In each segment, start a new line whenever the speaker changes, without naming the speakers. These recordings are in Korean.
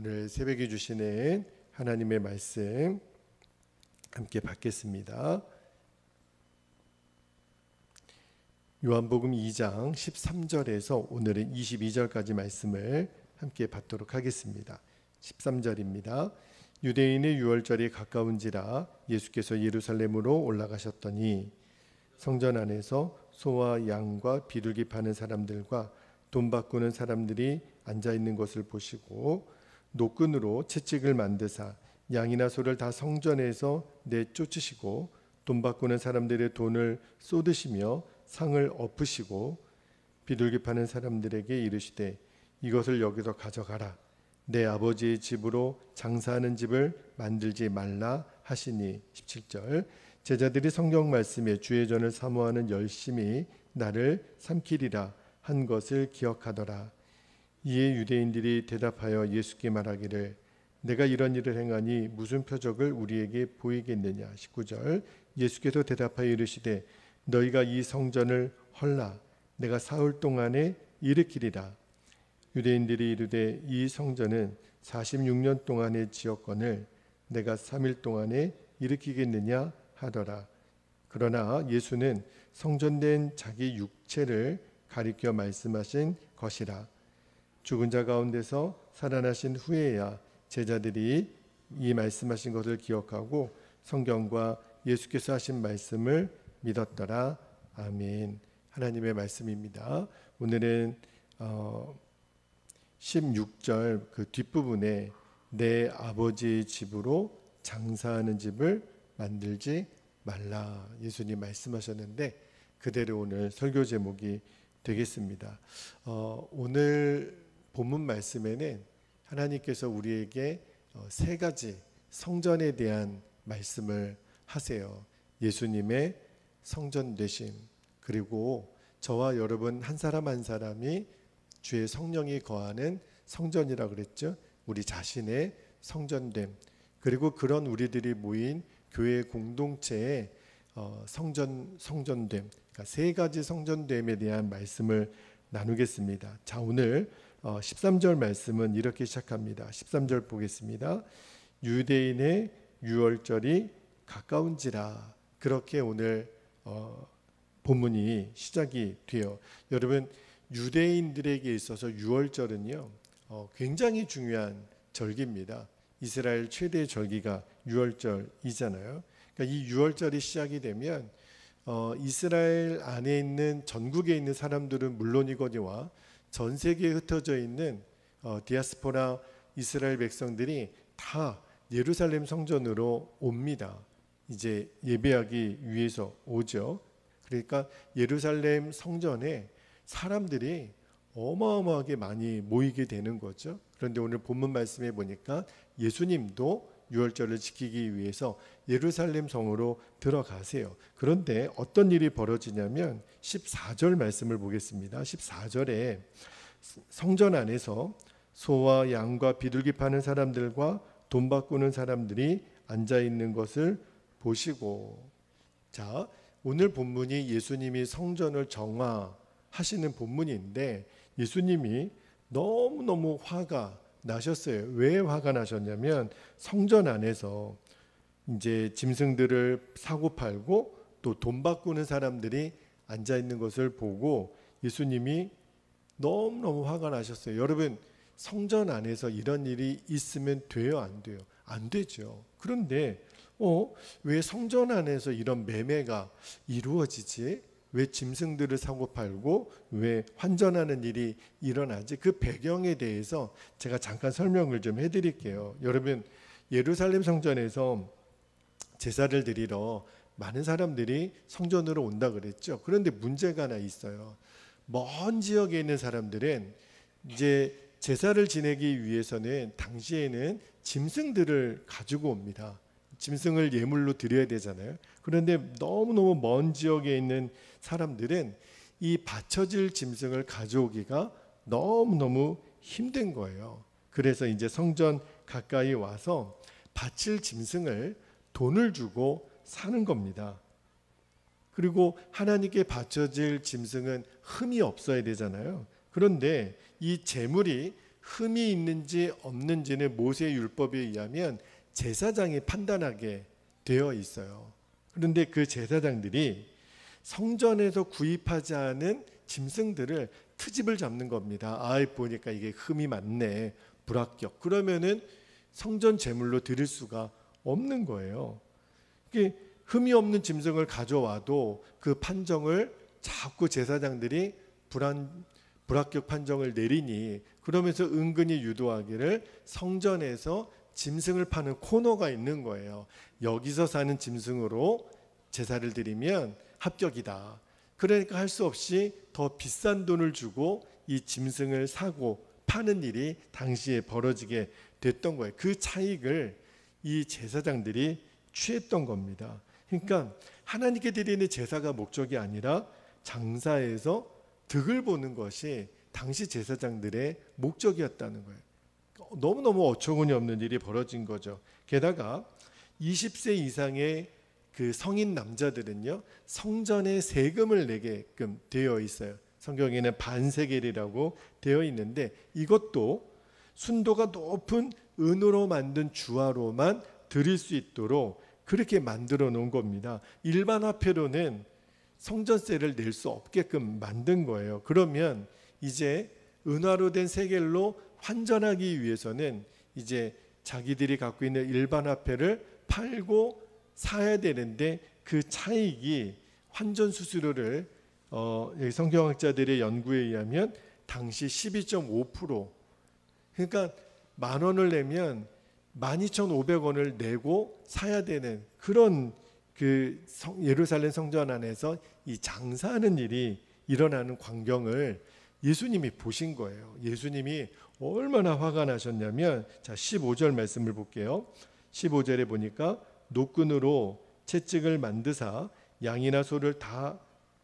오늘 새벽에 주시는 하나님의 말씀 함께 받겠습니다. 요한복음 2장 13절에서 오늘은 22절까지 말씀을 함께 받도록 하겠습니다. 13절입니다. 유대인의 유월절이 가까운지라 예수께서 예루살렘으로 올라가셨더니 성전 안에서 소와 양과 비둘기 파는 사람들과 돈 바꾸는 사람들이 앉아 있는 것을 보시고 노끈으로 채찍을 만드사 양이나 소를 다 성전에서 내쫓으시고 돈 바꾸는 사람들의 돈을 쏟으시며 상을 엎으시고 비둘기 파는 사람들에게 이르시되 이것을 여기서 가져가라. 내 아버지의 집으로 장사하는 집을 만들지 말라 하시니. 17절 제자들이 성경 말씀에 주의 전을 사모하는 열심히 나를 삼키리라 한 것을 기억하더라. 이에 유대인들이 대답하여 예수께 말하기를 내가 이런 일을 행하니 무슨 표적을 우리에게 보이겠느냐. 19절 예수께서 대답하여 이르시되 너희가 이 성전을 헐라 내가 사흘 동안에 일으키리라. 유대인들이 이르되 이 성전은 46년 동안의 지었건을 내가 3일 동안에 일으키겠느냐 하더라. 그러나 예수는 성전된 자기 육체를 가리켜 말씀하신 것이라. 죽은 자 가운데서 살아나신 후에야 제자들이 이 말씀하신 것을 기억하고 성경과 예수께서 하신 말씀을 믿었더라. 아멘. 하나님의 말씀입니다. 오늘은 16절 그 뒷부분에 내 아버지의 집으로 장사하는 집을 만들지 말라 예수님 말씀하셨는데 그대로 오늘 설교 제목이 되겠습니다. 오늘 본문 말씀에는 하나님께서 우리에게 세 가지 성전에 대한 말씀을 하세요. 예수님의 성전 되심, 그리고 저와 여러분 한 사람 한 사람이 주의 성령이 거하는 성전이라 그랬죠. 우리 자신의 성전됨, 그리고 그런 우리들이 모인 교회 공동체의 성전됨, 그러니까 세 가지 성전됨에 대한 말씀을 나누겠습니다. 자, 오늘 13절 말씀은 이렇게 시작합니다. 13절 보겠습니다. 유대인의 유월절이 가까운지라. 그렇게 오늘 본문이 시작이 돼요. 여러분, 유대인들에게 있어서 유월절은요 굉장히 중요한 절기입니다. 이스라엘 최대 절기가 유월절이잖아요. 그러니까 이 유월절이 시작이 되면 이스라엘 안에 있는 전국에 있는 사람들은 물론이거니와 전 세계에 흩어져 있는 디아스포라 이스라엘 백성들이 다 예루살렘 성전으로 옵니다. 이제 예배하기 위해서 오죠. 그러니까 예루살렘 성전에 사람들이 어마어마하게 많이 모이게 되는 거죠. 그런데 오늘 본문 말씀에 보니까 예수님도 유월절을 지키기 위해서 예루살렘 성으로 들어가세요. 그런데 어떤 일이 벌어지냐면 14절 말씀을 보겠습니다. 14절에 성전 안에서 소와 양과 비둘기 파는 사람들과 돈 바꾸는 사람들이 앉아 있는 것을 보시고. 자, 오늘 본문이 예수님이 성전을 정화하시는 본문인데 예수님이 너무너무 화가 나셨어요. 왜 화가 나셨냐면 성전 안에서 이제 짐승들을 사고 팔고 또 돈 바꾸는 사람들이 앉아 있는 것을 보고 예수님이 너무너무 화가 나셨어요. 여러분, 성전 안에서 이런 일이 있으면 돼요, 안 돼요? 안 되죠. 그런데 왜 성전 안에서 이런 매매가 이루어지지? 왜 짐승들을 사고 팔고 왜 환전하는 일이 일어나지? 그 배경에 대해서 제가 잠깐 설명을 좀 해드릴게요. 여러분, 예루살렘 성전에서 제사를 드리러 많은 사람들이 성전으로 온다 그랬죠. 그런데 문제가 하나 있어요. 먼 지역에 있는 사람들은 이제 제사를 지내기 위해서는 당시에는 짐승들을 가지고 옵니다. 짐승을 예물로 드려야 되잖아요. 그런데 너무너무 먼 지역에 있는 사람들은 이 바쳐질 짐승을 가져오기가 너무너무 힘든 거예요. 그래서 이제 성전 가까이 와서 바칠 짐승을 돈을 주고 사는 겁니다. 그리고 하나님께 바쳐질 짐승은 흠이 없어야 되잖아요. 그런데 이 제물이 흠이 있는지 없는지는 모세 율법에 의하면 제사장이 판단하게 되어 있어요. 그런데 그 제사장들이 성전에서 구입하지 않은 짐승들을 트집을 잡는 겁니다. 보니까 이게 흠이 많네, 불합격. 그러면은 성전 제물로 드릴 수가 없는 거예요. 이게 흠이 없는 짐승을 가져와도 그 판정을 자꾸 제사장들이 불합격 판정을 내리니, 그러면서 은근히 유도하기를 성전에서 짐승을 파는 코너가 있는 거예요. 여기서 사는 짐승으로 제사를 드리면 합격이다. 그러니까 할 수 없이 더 비싼 돈을 주고 이 짐승을 사고 파는 일이 당시에 벌어지게 됐던 거예요. 그 차익을 이 제사장들이 취했던 겁니다. 그러니까 하나님께 드리는 제사가 목적이 아니라 장사에서 득을 보는 것이 당시 제사장들의 목적이었다는 거예요. 너무너무 어처구니 없는 일이 벌어진 거죠. 게다가 20세 이상의 그 성인 남자들은요, 성전에 세금을 내게끔 되어 있어요. 성경에는 반세겔이라고 되어 있는데, 이것도 순도가 높은 은으로 만든 주화로만 드릴 수 있도록 그렇게 만들어 놓은 겁니다. 일반 화폐로는 성전세를 낼 수 없게끔 만든 거예요. 그러면 이제 은화로 된 세겔로 환전하기 위해서는 이제 자기들이 갖고 있는 일반 화폐를 팔고 사야 되는데, 그 차익이 환전 수수료를 여기 성경학자들의 연구에 의하면 당시 12.5%, 그러니까 10,000원을 내면 12,500원을 내고 사야 되는 그런 그 예루살렘 성전 안에서 이 장사하는 일이 일어나는 광경을 예수님이 보신 거예요. 예수님이 얼마나 화가 나셨냐면, 자 15절 말씀을 볼게요. 15절에 보니까 노끈으로 채찍을 만드사 양이나 소를 다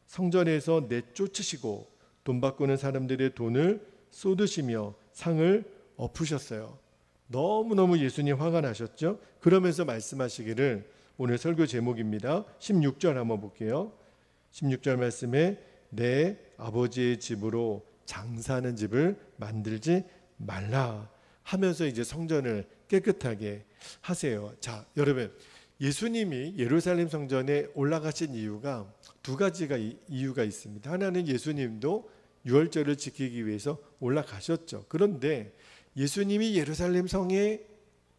성전에서 내쫓으시고 돈 바꾸는 사람들의 돈을 쏟으시며 상을 엎으셨어요. 너무너무 예수님 화가 나셨죠. 그러면서 말씀하시기를, 오늘 설교 제목입니다. 16절 한번 볼게요. 16절 말씀에 내 아버지의 집으로 장사하는 집을 만들지 말라 하면서 이제 성전을 깨끗하게 하세요. 자, 여러분, 예수님이 예루살렘 성전에 올라가신 이유가 두 가지가 이유가 있습니다. 하나는 예수님도 유월절을 지키기 위해서 올라가셨죠. 그런데 예수님이 예루살렘 성에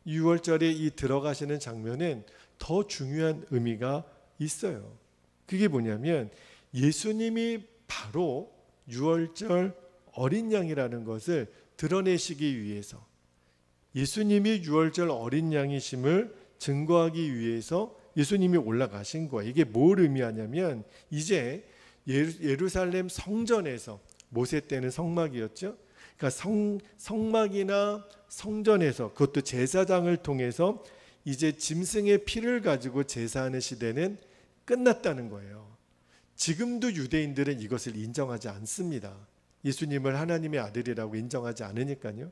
유월절에 이 들어가시는 장면은 더 중요한 의미가 있어요. 그게 뭐냐면, 예수님이 바로 유월절 어린 양이라는 것을 드러내시기 위해서, 예수님이 유월절 어린 양이심을 증거하기 위해서 예수님이 올라가신 거예요. 이게 뭘 의미하냐면, 이제 예루살렘 성전에서, 모세 때는 성막이었죠. 그러니까 성막이나 성전에서, 그것도 제사장을 통해서 이제 짐승의 피를 가지고 제사하는 시대는 끝났다는 거예요. 지금도 유대인들은 이것을 인정하지 않습니다. 예수님을 하나님의 아들이라고 인정하지 않으니까요.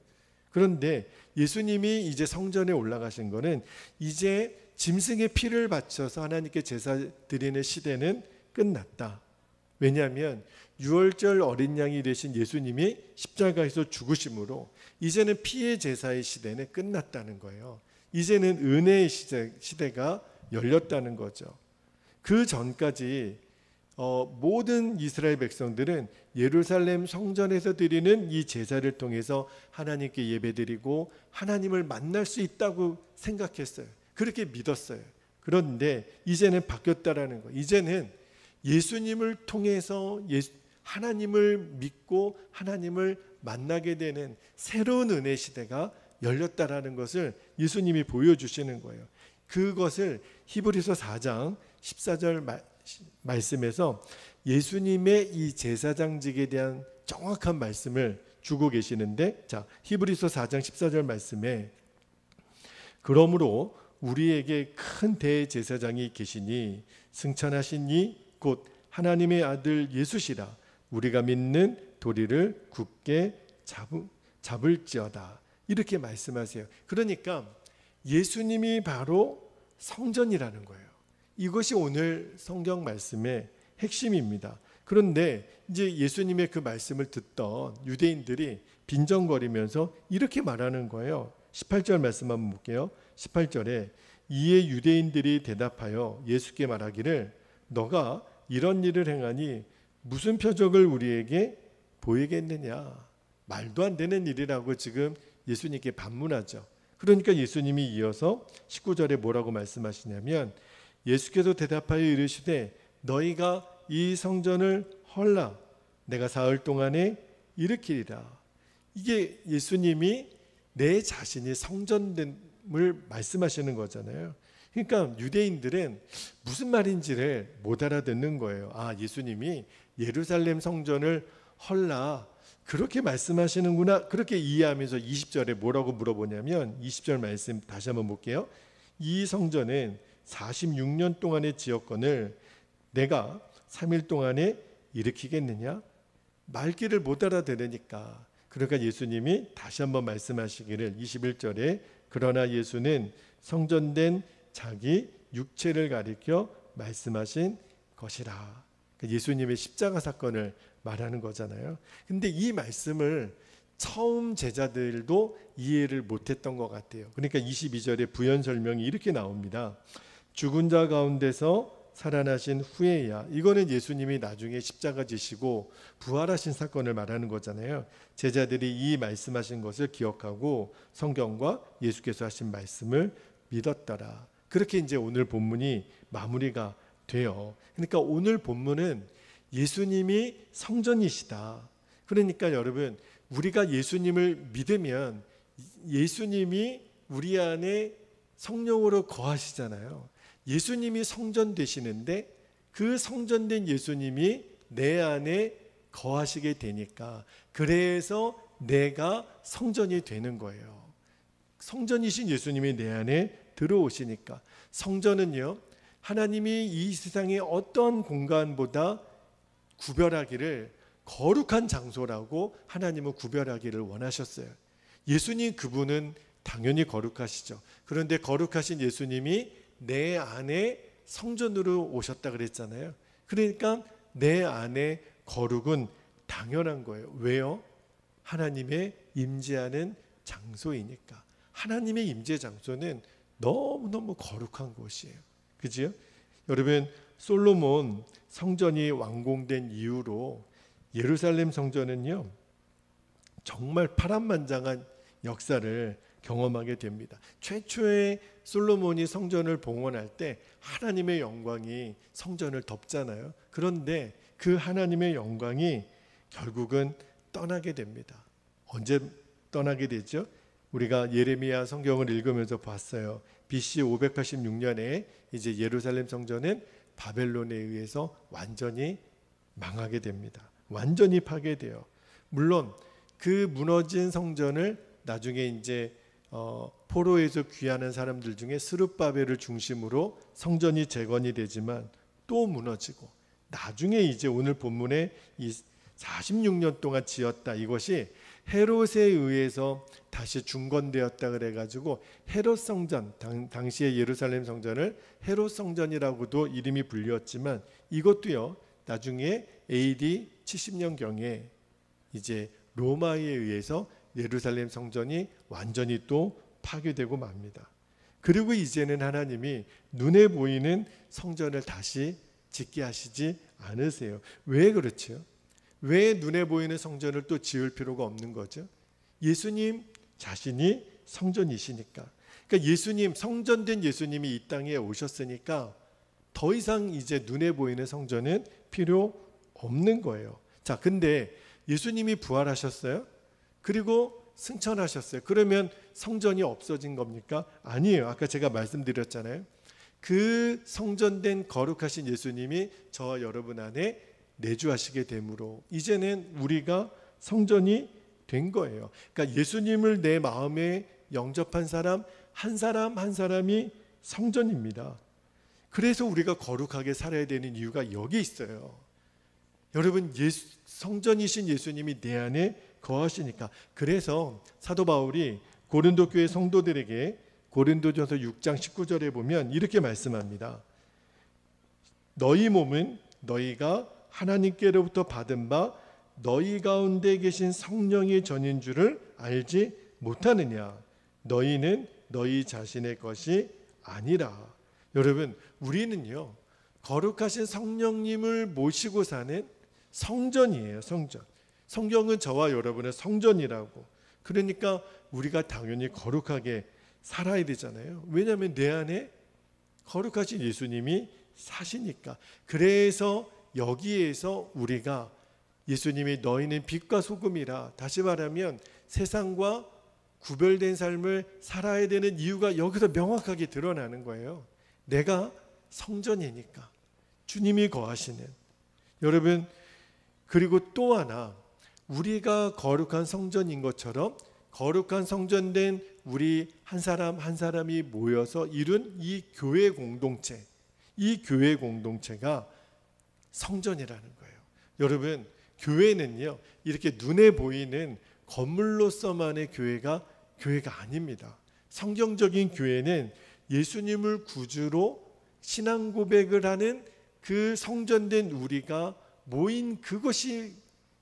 그런데 예수님이 이제 성전에 올라가신 거는 이제 짐승의 피를 바쳐서 하나님께 제사 드리는 시대는 끝났다. 왜냐하면 유월절 어린 양이 되신 예수님이 십자가에서 죽으심으로 이제는 피의 제사의 시대는 끝났다는 거예요. 이제는 은혜의 시대가 열렸다는 거죠. 그 전까지 모든 이스라엘 백성들은 예루살렘 성전에서 드리는 이 제사를 통해서 하나님께 예배드리고 하나님을 만날 수 있다고 생각했어요. 그렇게 믿었어요. 그런데 이제는 바뀌었다라는 거예요. 이제는 예수님을 통해서 하나님을 믿고 하나님을 만나게 되는 새로운 은혜 시대가 열렸다라는 것을 예수님이 보여주시는 거예요. 그것을 히브리서 4장 14절 말씀에서 예수님의 이 제사장직에 대한 정확한 말씀을 주고 계시는데, 자 히브리서 4장 14절 말씀에 그러므로 우리에게 큰 대제사장이 계시니 승천하신 이 곧 하나님의 아들 예수시라. 우리가 믿는 도리를 굳게 잡을지어다. 이렇게 말씀하세요. 그러니까 예수님이 바로 성전이라는 거예요. 이것이 오늘 성경 말씀의 핵심입니다. 그런데 이제 예수님의 그 말씀을 듣던 유대인들이 빈정거리면서 이렇게 말하는 거예요. 18절 말씀 한번 볼게요. 18절에 이에 유대인들이 대답하여 예수께 말하기를 너가 이런 일을 행하니 무슨 표적을 우리에게 보이겠느냐. 말도 안 되는 일이라고 지금 예수님께 반문하죠. 그러니까 예수님이 이어서 19절에 뭐라고 말씀하시냐면 예수께서 대답하여 이르시되 너희가 이 성전을 헐라 내가 사흘 동안에 일으키리라. 이게 예수님이 내 자신이 성전됨을 말씀하시는 거잖아요. 그러니까 유대인들은 무슨 말인지를 못 알아듣는 거예요. 아, 예수님이 예루살렘 성전을 헐라 그렇게 말씀하시는구나. 그렇게 이해하면서 20절에 뭐라고 물어보냐면 20절 말씀 다시 한번 볼게요. 이 성전은 46년 동안의 지역권을 내가 3일 동안에 일으키겠느냐? 말귀를 못 알아들으니까. 그러니까 예수님이 다시 한번 말씀하시기를 21절에 그러나 예수는 성전된 자기 육체를 가리켜 말씀하신 것이라. 예수님의 십자가 사건을 말하는 거잖아요. 근데 이 말씀을 처음 제자들도 이해를 못했던 것 같아요. 그러니까 22절에 부연 설명이 이렇게 나옵니다. 죽은 자 가운데서 살아나신 후에야. 이거는 예수님이 나중에 십자가 지시고 부활하신 사건을 말하는 거잖아요. 제자들이 이 말씀하신 것을 기억하고 성경과 예수께서 하신 말씀을 믿었더라. 그렇게 이제 오늘 본문이 마무리가 돼요. 그러니까 오늘 본문은 예수님이 성전이시다. 그러니까 여러분 우리가 예수님을 믿으면 예수님이 우리 안에 성령으로 거하시잖아요. 예수님이 성전 되시는데 그 성전된 예수님이 내 안에 거하시게 되니까 그래서 내가 성전이 되는 거예요. 성전이신 예수님이 내 안에 들어오시니까. 성전은요 하나님이 이 세상의 어떤 공간보다 구별하기를 거룩한 장소라고 하나님은 구별하기를 원하셨어요. 예수님 그분은 당연히 거룩하시죠. 그런데 거룩하신 예수님이 내 안에 성전으로 오셨다 그랬잖아요. 그러니까 내 안에 거룩은 당연한 거예요. 왜요? 하나님의 임재하는 장소이니까. 하나님의 임재 장소는 너무너무 거룩한 곳이에요. 그죠? 여러분 솔로몬 성전이 완공된 이후로 예루살렘 성전은요 정말 파란만장한 역사를 경험하게 됩니다. 최초의 솔로몬이 성전을 봉헌할 때 하나님의 영광이 성전을 덮잖아요. 그런데 그 하나님의 영광이 결국은 떠나게 됩니다. 언제 떠나게 되죠? 우리가 예레미야 성경을 읽으면서 봤어요. BC 586년에 이제 예루살렘 성전은 바벨론에 의해서 완전히 망하게 됩니다. 완전히 파괴돼요. 물론 그 무너진 성전을 나중에 이제 포로에서 귀환한 사람들 중에 스룹바벨을 중심으로 성전이 재건이 되지만 또 무너지고 나중에 이제 오늘 본문에 이 46년 동안 지었다 이것이 헤롯에 의해서 다시 중건되었다 그래가지고 헤롯 성전 당시의 예루살렘 성전을 헤롯 성전이라고도 이름이 불렸지만 이것도요 나중에 AD 70년경에 이제 로마에 의해서 예루살렘 성전이 완전히 또 파괴되고 맙니다. 그리고 이제는 하나님이 눈에 보이는 성전을 다시 짓게 하시지 않으세요. 왜 그렇죠? 왜 눈에 보이는 성전을 또 지을 필요가 없는 거죠? 예수님 자신이 성전이시니까. 그러니까 예수님, 성전된 예수님이 이 땅에 오셨으니까 더 이상 이제 눈에 보이는 성전은 필요 없는 거예요. 자, 근데 예수님이 부활하셨어요? 그리고 승천하셨어요. 그러면 성전이 없어진 겁니까? 아니에요. 아까 제가 말씀드렸잖아요. 그 성전된 거룩하신 예수님이 저와 여러분 안에 내주하시게 되므로 이제는 우리가 성전이 된 거예요. 그러니까 예수님을 내 마음에 영접한 사람 한 사람이 성전입니다. 그래서 우리가 거룩하게 살아야 되는 이유가 여기 있어요. 여러분 성전이신 예수님이 내 안에 거하시니까. 그래서 사도 바울이 고린도 교회 성도들에게 고린도전서 6장 19절에 보면 이렇게 말씀합니다. 너희 몸은 너희가 하나님께로부터 받은 바 너희 가운데 계신 성령의 전인 줄을 알지 못하느냐? 너희는 너희 자신의 것이 아니라. 여러분, 우리는요 거룩하신 성령님을 모시고 사는 성전이에요. 성전. 성경은 저와 여러분의 성전이라고. 그러니까 우리가 당연히 거룩하게 살아야 되잖아요. 왜냐하면 내 안에 거룩하신 예수님이 사시니까. 그래서 여기에서 우리가 예수님이 너희는 빛과 소금이라, 다시 말하면 세상과 구별된 삶을 살아야 되는 이유가 여기서 명확하게 드러나는 거예요. 내가 성전이니까, 주님이 거하시는. 여러분, 그리고 또 하나, 우리가 거룩한 성전인 것처럼 거룩한 성전된 우리 한 사람 한 사람이 모여서 이룬 이 교회 공동체, 이 교회 공동체가 성전이라는 거예요. 여러분, 교회는요 이렇게 눈에 보이는 건물로서만의 교회가 아닙니다. 성경적인 교회는 예수님을 구주로 신앙 고백을 하는 그 성전된 우리가 모인 그것이,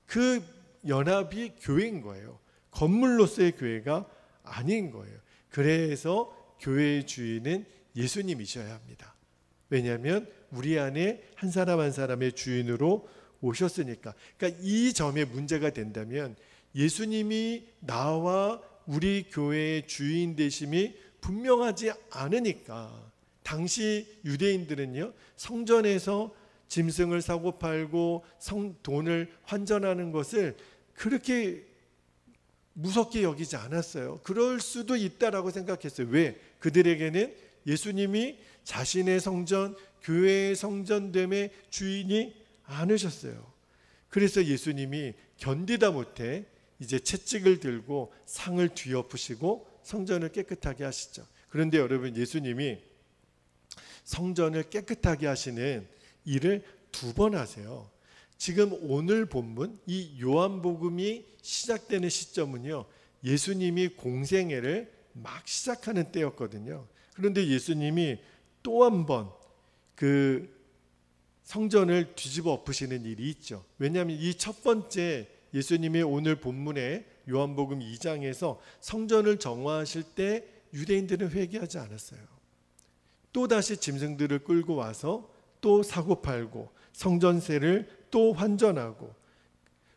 그 연합이 교회인 거예요. 건물로서의 교회가 아닌 거예요. 그래서 교회의 주인은 예수님이셔야 합니다. 왜냐하면 우리 안에 한 사람 한 사람의 주인으로 오셨으니까. 그러니까 이 점에 문제가 된다면 예수님이 나와 우리 교회의 주인 되심이 분명하지 않으니까, 당시 유대인들은요 성전에서 짐승을 사고 팔고 돈을 환전하는 것을 그렇게 무섭게 여기지 않았어요. 그럴 수도 있다라고 생각했어요. 왜? 그들에게는 예수님이 자신의 성전, 교회의 성전됨의 주인이 아니셨어요. 그래서 예수님이 견디다 못해 이제 채찍을 들고 상을 뒤엎으시고 성전을 깨끗하게 하시죠. 그런데 여러분, 예수님이 성전을 깨끗하게 하시는 일을 2번 하세요. 지금 오늘 본문, 이 요한복음이 시작되는 시점은요 예수님이 공생애를 막 시작하는 때였거든요. 그런데 예수님이 또 한 번 그 성전을 뒤집어 엎으시는 일이 있죠. 왜냐하면 이 첫 번째 예수님이 오늘 본문에 요한복음 2장에서 성전을 정화하실 때 유대인들은 회개하지 않았어요. 또다시 짐승들을 끌고 와서 또 사고팔고 성전세를 또 환전하고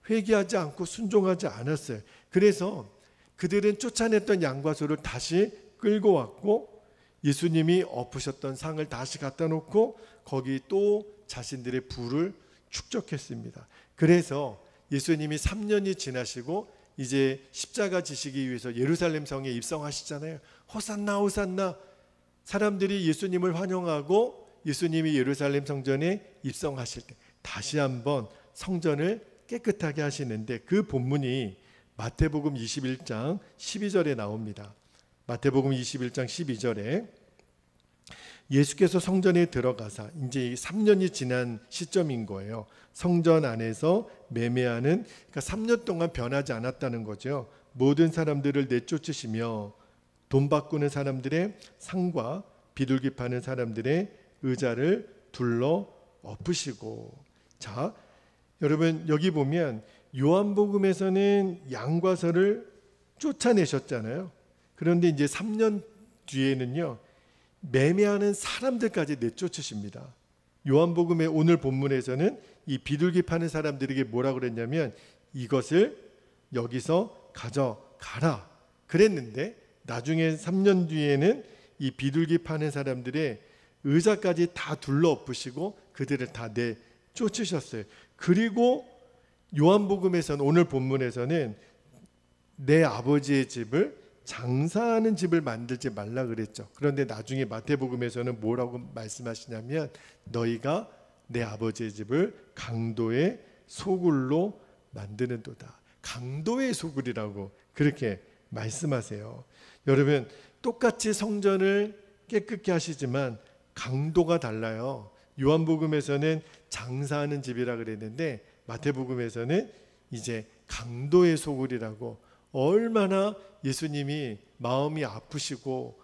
회개하지 않고 순종하지 않았어요. 그래서 그들은 쫓아냈던 양과 소를 다시 끌고 왔고 예수님이 엎으셨던 상을 다시 갖다 놓고 거기 또 자신들의 부를 축적했습니다. 그래서 예수님이 3년이 지나시고 이제 십자가 지시기 위해서 예루살렘 성에 입성하시잖아요. 호산나 호산나. 사람들이 예수님을 환영하고 예수님이 예루살렘 성전에 입성하실 때 다시 한번 성전을 깨끗하게 하시는데, 그 본문이 마태복음 21장 12절에 나옵니다. 마태복음 21장 12절에 예수께서 성전에 들어가사, 이제 3년이 지난 시점인 거예요. 성전 안에서 매매하는, 그러니까 3년 동안 변하지 않았다는 거죠. 모든 사람들을 내쫓으시며 돈 바꾸는 사람들의 상과 비둘기 파는 사람들의 의자를 둘러 엎으시고. 자, 여러분, 여기 보면 요한복음에서는 양과 소를 쫓아내셨잖아요. 그런데 이제 3년 뒤에는요 매매하는 사람들까지 내쫓으십니다. 요한복음의 오늘 본문에서는 이 비둘기 파는 사람들에게 뭐라 그랬냐면 이것을 여기서 가져가라 그랬는데, 나중에 3년 뒤에는 이 비둘기 파는 사람들의 의자까지 다 둘러 엎으시고 그들을 다 내쫓으셨어요. 그리고 요한복음에서는, 오늘 본문에서는 내 아버지의 집을 장사하는 집을 만들지 말라 그랬죠. 그런데 나중에 마태복음에서는 뭐라고 말씀하시냐면 너희가 내 아버지의 집을 강도의 소굴로 만드는도다. 강도의 소굴이라고 그렇게 말씀하세요. 여러분, 똑같이 성전을 깨끗게 하시지만 강도가 달라요. 요한복음에서는 장사하는 집이라 그랬는데 마태복음에서는 이제 강도의 소굴이라고. 얼마나 예수님이 마음이 아프시고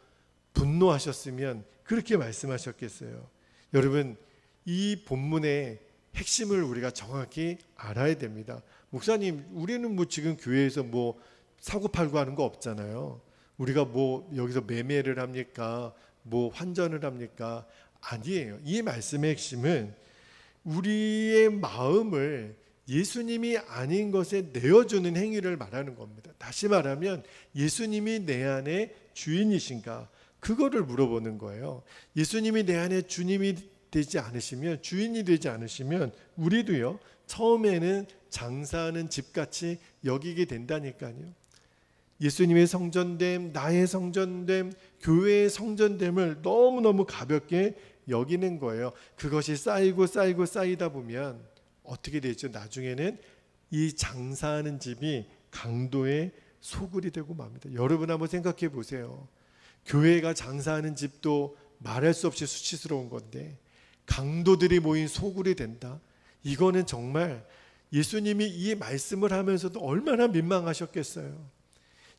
분노하셨으면 그렇게 말씀하셨겠어요. 여러분, 이 본문에 핵심을 우리가 정확히 알아야 됩니다. 목사님, 우리는 뭐 지금 교회에서 뭐 사고팔고 하는 거 없잖아요. 우리가 뭐 여기서 매매를 합니까? 뭐 환전을 합니까? 아니에요. 이 말씀의 핵심은 우리의 마음을 예수님이 아닌 것에 내어주는 행위를 말하는 겁니다. 다시 말하면 예수님이 내 안에 주인이신가? 그거를 물어보는 거예요. 예수님이 내 안에 주님이 되지 않으시면, 주인이 되지 않으시면 우리도요, 처음에는 장사하는 집같이 여기게 된다니까요. 예수님의 성전됨, 나의 성전됨, 교회의 성전됨을 너무너무 가볍게 여기는 거예요. 그것이 쌓이고 쌓이고 쌓이다 보면 어떻게 되죠? 나중에는 이 장사하는 집이 강도의 소굴이 되고 맙니다. 여러분 한번 생각해 보세요. 교회가 장사하는 집도 말할 수 없이 수치스러운 건데 강도들이 모인 소굴이 된다. 이거는 정말 예수님이 이 말씀을 하면서도 얼마나 민망하셨겠어요.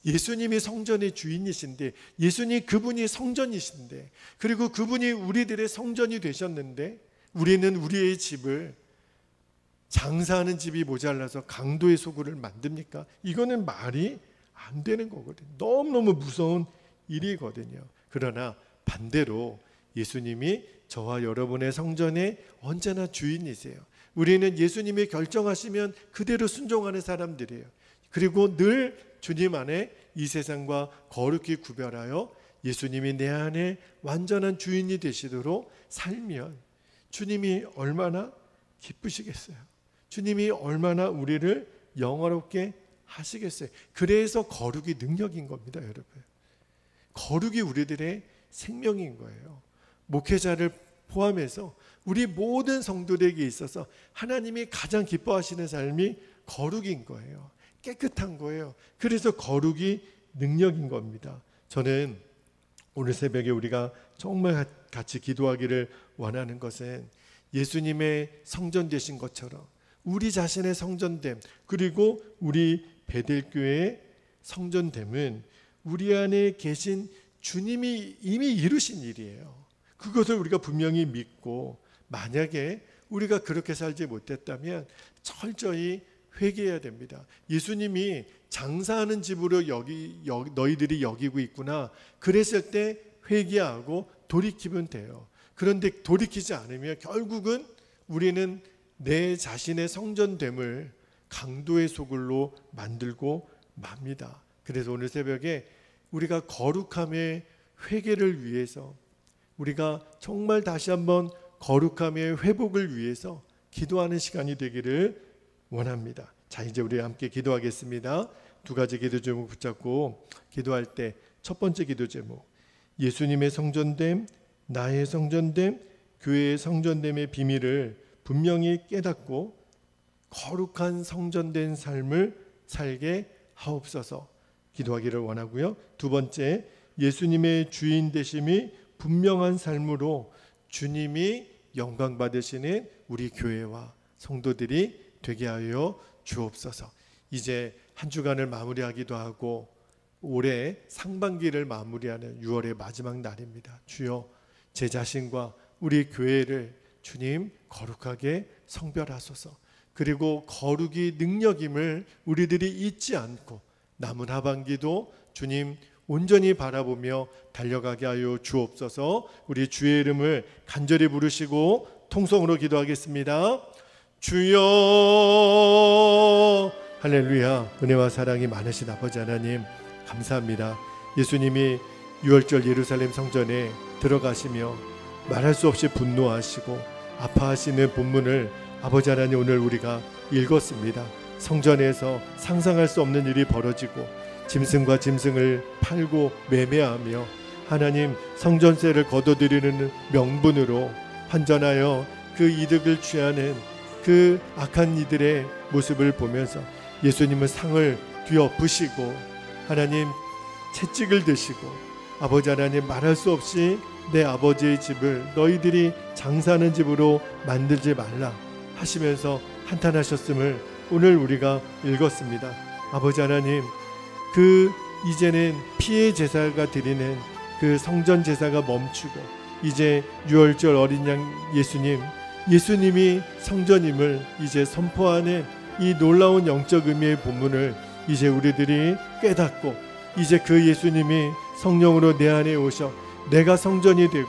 예수님이 성전의 주인이신데, 예수님 그분이 성전이신데, 그리고 그분이 우리들의 성전이 되셨는데 우리는 우리의 집을 장사하는 집이 모자라서 강도의 소굴을 만듭니까? 이거는 말이 안 되는 거거든요. 너무너무 무서운 일이거든요. 그러나 반대로 예수님이 저와 여러분의 성전의 언제나 주인이세요. 우리는 예수님이 결정하시면 그대로 순종하는 사람들이에요. 그리고 늘 주님 안에 이 세상과 거룩히 구별하여 예수님이 내 안에 완전한 주인이 되시도록 살면 주님이 얼마나 기쁘시겠어요. 주님이 얼마나 우리를 영화롭게 하시겠어요. 그래서 거룩이 능력인 겁니다, 여러분. 거룩이 우리들의 생명인 거예요. 목회자를 포함해서 우리 모든 성도들에게 있어서 하나님이 가장 기뻐하시는 삶이 거룩인 거예요. 깨끗한 거예요. 그래서 거룩이 능력인 겁니다. 저는 오늘 새벽에 우리가 정말 같이 기도하기를 원하는 것은 예수님의 성전 되신 것처럼 우리 자신의 성전됨, 그리고 우리 베델교회의 성전됨은 우리 안에 계신 주님이 이미 이루신 일이에요. 그것을 우리가 분명히 믿고, 만약에 우리가 그렇게 살지 못했다면 철저히 회개해야 됩니다. 예수님이 장사하는 집으로 너희들이 여기고 있구나. 그랬을 때 회개하고 돌이키면 돼요. 그런데 돌이키지 않으면 결국은 우리는 내 자신의 성전됨을 강도의 소굴로 만들고 맙니다. 그래서 오늘 새벽에 우리가 거룩함의 회개를 위해서, 우리가 정말 다시 한번 거룩함의 회복을 위해서 기도하는 시간이 되기를 원합니다. 자, 이제 우리 함께 기도하겠습니다. 두 가지 기도 제목 붙잡고 기도할 때, 첫 번째 기도 제목, 예수님의 성전됨, 나의 성전됨, 교회의 성전됨의 비밀을 분명히 깨닫고 거룩한 성전된 삶을 살게 하옵소서 기도하기를 원하고요. 두 번째, 예수님의 주인 되심이 분명한 삶으로 주님이 영광 받으시는 우리 교회와 성도들이 되게 하여 주옵소서. 이제 한 주간을 마무리하기도 하고 올해 상반기를 마무리하는 6월의 마지막 날입니다. 주여, 제 자신과 우리 교회를 주님 거룩하게 성별하소서. 그리고 거룩이 능력임을 우리들이 잊지 않고 남은 하반기도 주님 온전히 바라보며 달려가게 하여 주옵소서. 우리 주의 이름을 간절히 부르시고 통성으로 기도하겠습니다. 주여, 할렐루야. 은혜와 사랑이 많으신 아버지 하나님, 감사합니다. 예수님이 6월절 예루살렘 성전에 들어가시며 말할 수 없이 분노하시고 아파하시는 본문을 아버지 하나님 오늘 우리가 읽었습니다. 성전에서 상상할 수 없는 일이 벌어지고 짐승과 짐승을 팔고 매매하며 하나님 성전세를 거둬들이는 명분으로 환전하여 그 이득을 취하는 그 악한 이들의 모습을 보면서 예수님은 상을 뒤엎으시고 하나님 채찍을 드시고 아버지 하나님 말할 수 없이 내 아버지의 집을 너희들이 장사하는 집으로 만들지 말라 하시면서 한탄하셨음을 오늘 우리가 읽었습니다. 아버지 하나님, 이제는 피의 제사가 드리는 그 성전 제사가 멈추고 이제 6월절 어린 양 예수님 예수님이 성전임을 이제 선포하는 이 놀라운 영적 의미의 본문을 이제 우리들이 깨닫고, 이제 그 예수님이 성령으로 내 안에 오셔 내가 성전이 되고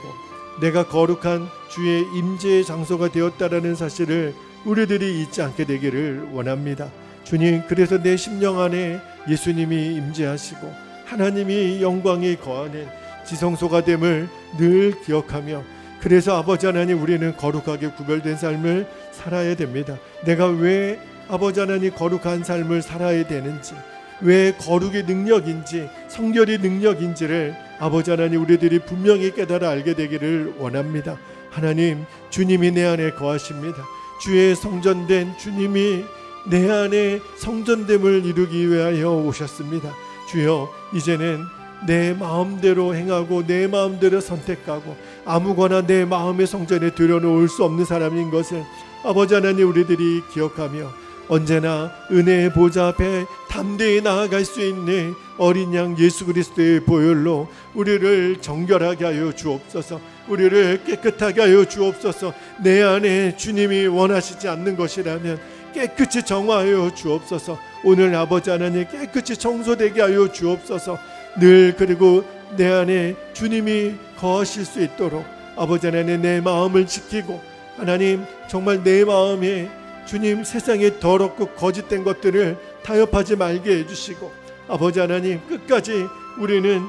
내가 거룩한 주의 임재의 장소가 되었다라는 사실을 우리들이 잊지 않게 되기를 원합니다. 주님, 그래서 내 심령 안에 예수님이 임재하시고 하나님이 영광이 거하는 지성소가 됨을 늘 기억하며, 그래서 아버지 하나님, 우리는 거룩하게 구별된 삶을 살아야 됩니다. 내가 왜 아버지 하나님 거룩한 삶을 살아야 되는지, 왜 거룩이 능력인지, 성결이 능력인지를 아버지 하나님 우리들이 분명히 깨달아 알게 되기를 원합니다. 하나님, 주님이 내 안에 거하십니다. 주의 성전된 주님이 내 안에 성전됨을 이루기 위하여 오셨습니다. 주여, 이제는 내 마음대로 행하고 내 마음대로 선택하고 아무거나 내 마음의 성전에 들여놓을 수 없는 사람인 것을 아버지 하나님 우리들이 기억하며, 언제나 은혜의 보좌 앞에 담대히 나아갈 수 있는 어린 양 예수 그리스도의 보혈로 우리를 정결하게 하여 주옵소서. 우리를 깨끗하게 하여 주옵소서. 내 안에 주님이 원하시지 않는 것이라면 깨끗이 정화하여 주옵소서. 오늘 아버지 하나님 깨끗이 청소되게 하여 주옵소서. 늘 그리고 내 안에 주님이 거하실 수 있도록 아버지 하나님 내 마음을 지키고, 하나님 정말 내 마음에 주님 세상에 더럽고 거짓된 것들을 타협하지 말게 해주시고, 아버지 하나님 끝까지 우리는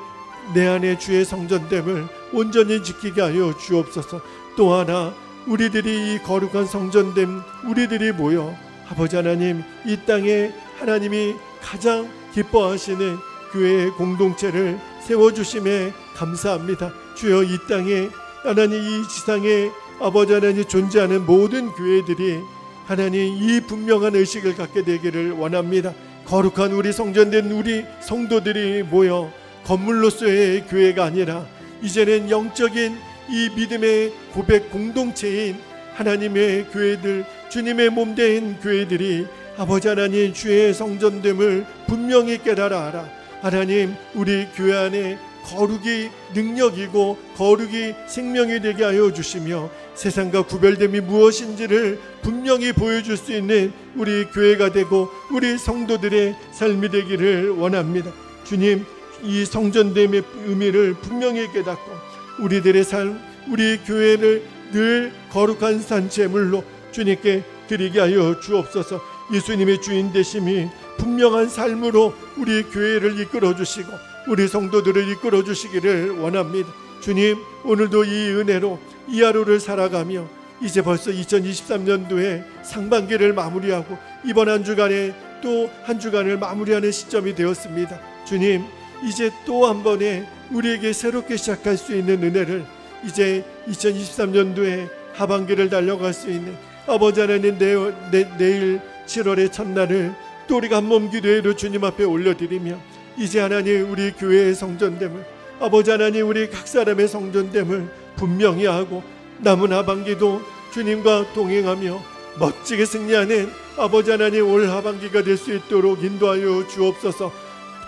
내 안에 주의 성전됨을 온전히 지키게 하여 주옵소서. 또 하나, 우리들이 이 거룩한 성전됨 우리들이 모여 아버지 하나님 이 땅에 하나님이 가장 기뻐하시는 교회의 공동체를 세워주심에 감사합니다. 주여, 이 땅에 하나님 이 지상에 아버지 하나님 존재하는 모든 교회들이 하나님 이 분명한 의식을 갖게 되기를 원합니다. 거룩한 우리 성전된 우리 성도들이 모여 건물로서의 교회가 아니라 이제는 영적인 이 믿음의 고백 공동체인 하나님의 교회들, 주님의 몸된 교회들이 아버지 하나님 주의 성전됨을 분명히 깨달아 알아. 하나님, 우리 교회 안에 거룩이 능력이고 거룩이 생명이 되게 하여 주시며 세상과 구별됨이 무엇인지를 분명히 보여줄 수 있는 우리 교회가 되고 우리 성도들의 삶이 되기를 원합니다. 주님, 이 성전됨의 의미를 분명히 깨닫고 우리들의 삶, 우리 교회를 늘 거룩한 산제물로 주님께 드리게 하여 주옵소서. 예수님의 주인 되심이 분명한 삶으로 우리 교회를 이끌어 주시고 우리 성도들을 이끌어 주시기를 원합니다. 주님, 오늘도 이 은혜로 이 하루를 살아가며 이제 벌써 2023년도에 상반기를 마무리하고 이번 한 주간에 또 한 주간을 마무리하는 시점이 되었습니다. 주님, 이제 또 한 번에 우리에게 새롭게 시작할 수 있는 은혜를, 이제 2023년도에 하반기를 달려갈 수 있는 아버지 하나님 내일 7월의 첫날을 또 우리가 한몸 기도회로 주님 앞에 올려드리며 이제 하나님 우리 교회의 성전됨을, 아버지 하나님 우리 각 사람의 성전됨을 분명히 하고 남은 하반기도 주님과 동행하며 멋지게 승리하는 아버지 하나님 올 하반기가 될 수 있도록 인도하여 주옵소서.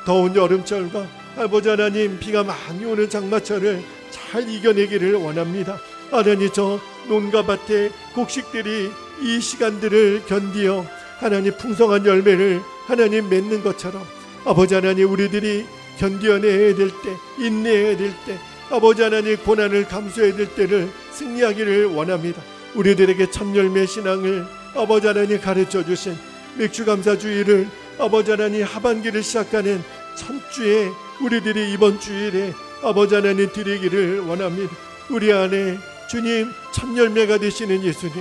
더운 여름철과 아버지 하나님 비가 많이 오는 장마철을 잘 이겨내기를 원합니다. 하나님, 저 논과 밭의 곡식들이 이 시간들을 견디어 하나님 풍성한 열매를 하나님 맺는 것처럼 아버지 하나님 우리들이 견뎌내야 될 때, 인내해야 될 때, 아버지 하나님 고난을 감수해야 될 때를 승리하기를 원합니다. 우리들에게 첫 열매 신앙을 아버지 하나님 가르쳐 주신 맥주감사주일을 아버지 하나님 하반기를 시작하는 첫 주에 우리들이 이번 주일에 아버지 하나님 드리기를 원합니다. 우리 안에 주님 첫 열매가 되시는 예수님,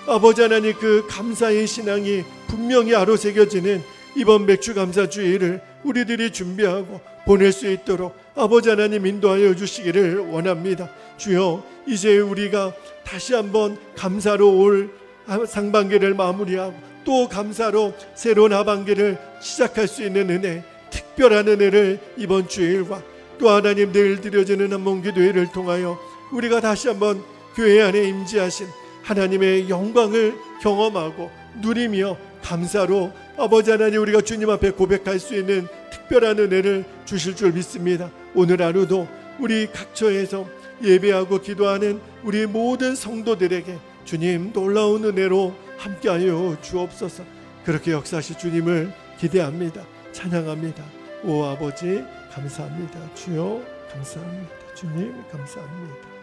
아버지 하나님 그 감사의 신앙이 분명히 아로새겨지는 이번 맥주감사주일을 우리들이 준비하고 보낼 수 있도록 아버지 하나님 인도하여 주시기를 원합니다. 주여, 이제 우리가 다시 한번 감사로 올 상반기를 마무리하고 또 감사로 새로운 하반기를 시작할 수 있는 은혜, 특별한 은혜를 이번 주일과 또 하나님 내일 드려지는 한몸 기도회를 통하여 우리가 다시 한번 교회 안에 임재하신 하나님의 영광을 경험하고 누리며 감사로 아버지 하나님 우리가 주님 앞에 고백할 수 있는 특별한 은혜를 주실 줄 믿습니다. 오늘 하루도 우리 각처에서 예배하고 기도하는 우리 모든 성도들에게 주님 놀라운 은혜로 함께하여 주옵소서. 그렇게 역사하실 주님을 기대합니다. 찬양합니다. 오 아버지 감사합니다. 주여 감사합니다. 주님 감사합니다.